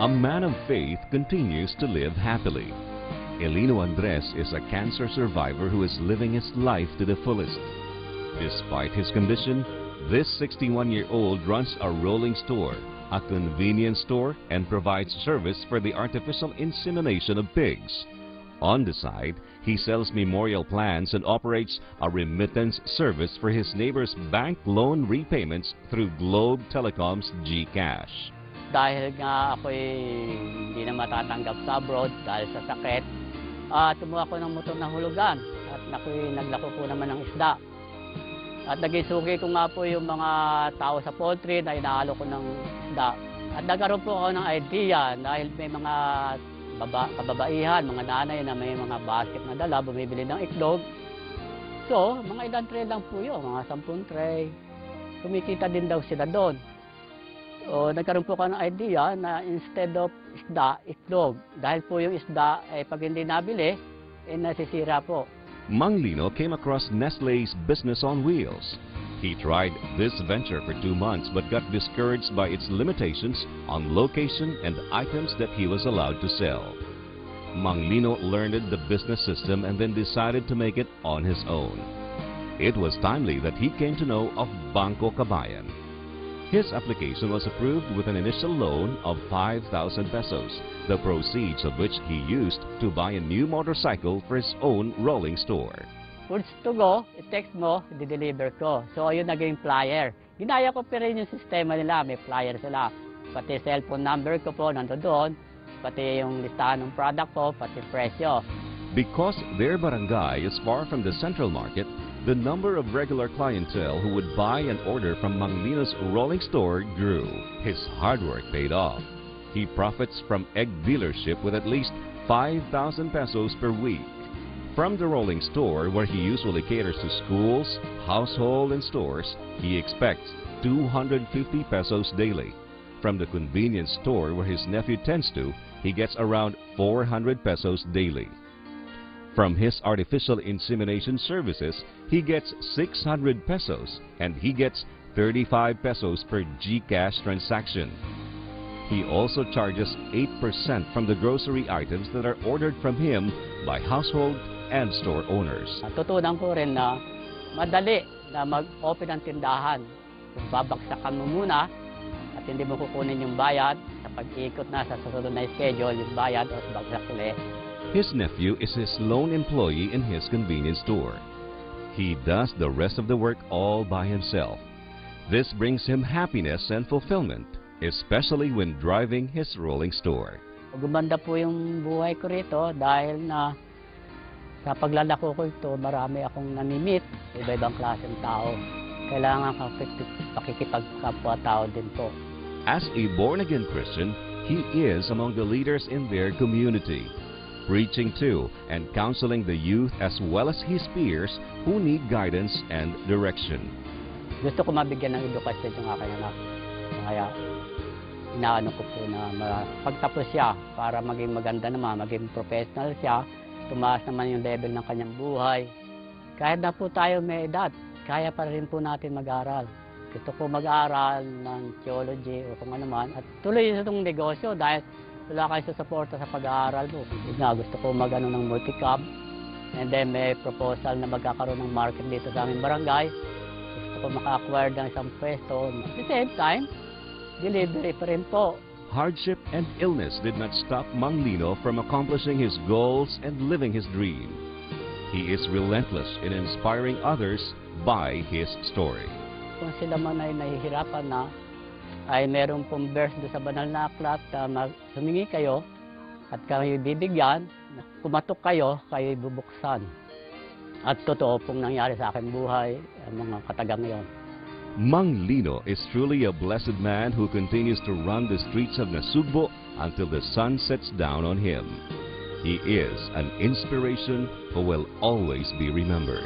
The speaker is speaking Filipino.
A man of faith continues to live happily. Elino Andres is a cancer survivor who is living his life to the fullest. Despite his condition, this 61-year-old runs a rolling store, a convenience store, and provides service for the artificial insemination of pigs. On the side, he sells memorial plants and operates a remittance service for his neighbors' bank loan repayments through Globe Telecom's GCash. Dahil nga ako'y hindi na matatanggap sa abroad dahil sa sakit, tumuha ko ng motor na hulugan at naglako po naman ng isda. At naging suki ko nga po yung mga tao sa poultry na inaalo ko ng isda. At nagkaroon po ako ng idea dahil may mga kababaihan, mga nanay na may mga basket na dala, bumibili ng itlog. So, mga ilang tray lang po yun, mga 10 tray. Kumikita din daw sila doon. So, nagkaroon po ako ng idea na instead of isda, itlog. Dahil po yung isda, pag hindi nabili, nasisira po. Mang Lino came across Nestlé's Business on Wheels. He tried this venture for 2 months but got discouraged by its limitations on location and items that he was allowed to sell. Mang Lino learned the business system and then decided to make it on his own. It was timely that he came to know of Bangko Kabayan. His application was approved with an initial loan of 5,000 pesos, the proceeds of which he used to buy a new motorcycle for his own rolling store. Goods to go, i-text mo, i-deliver ko. So, ayun naging flyer. Ginaya ko pa rin yung sistema nila, may flyer sila. Pati cellphone number ko po, nandoon. Pati yung listahan ng product ko, pati presyo. Because their barangay is far from the central market, the number of regular clientele who would buy and order from Mang Lino's rolling store grew. His hard work paid off. He profits from egg dealership with at least 5,000 pesos per week. From the rolling store, where he usually caters to schools, household, and stores, he expects 250 pesos daily. From the convenience store where his nephew tends to, he gets around 400 pesos daily. From his artificial insemination services, he gets 600 pesos and he gets 35 pesos per GCash transaction. He also charges 8% from the grocery items that are ordered from him by household and store owners. Tutunan ko rin na madali na mag-open ng tindahan. Kung babagsakan mo muna at hindi mo kukunin yung bayad, sa pag-ikot na sa susunod na schedule, yung bayad o bagsak ulit. His nephew is his lone employee in his convenience store. He does the rest of the work all by himself. This brings him happiness and fulfillment, especially when driving his rolling store. Gumanda po yung buhay ko rito dahil na sa paglalako ko ito, marami akong namimit, iba-ibang klaseng tao. Kailangan pakikipagkapwa-tao din po. As a born-again Christian, he is among the leaders in their community, preaching to and counseling the youth as well as his peers who need guidance and direction. Gusto ko mabigyan ng edukasyon yung aking anak. Kaya inaano ko po na pagtapos siya para maging maganda naman, maging professional siya, tumaas naman yung level ng kanyang buhay. Kahit na po tayo may edad, kaya pa rin po natin mag-aral. Gusto ko mag-aral ng theology o kung ano man at tuloy sa itong negosyo dahil wala kayo sa suporta sa pag-aaral mo. Gusto ko mag-ano ng multi-cab and then may proposal na magkakaroon ng market dito sa aming barangay. Gusto ko maka-acquire ng isang pwesto. At the same time, delivery pa rin po. Hardship and illness did not stop Mang Lino from accomplishing his goals and living his dream. He is relentless in inspiring others by his story. Kung sila man ay nahihirapan na, ay meron pong verse doon sa banal na aklat na sumingi kayo at kayo bibigyan, kumatok kayo, kayo bubuksan. At totoo pong nangyari sa aking buhay ang mga katagang ngayon. Mang Lino is truly a blessed man who continues to run the streets of Nasugbo until the sun sets down on him. He is an inspiration who will always be remembered.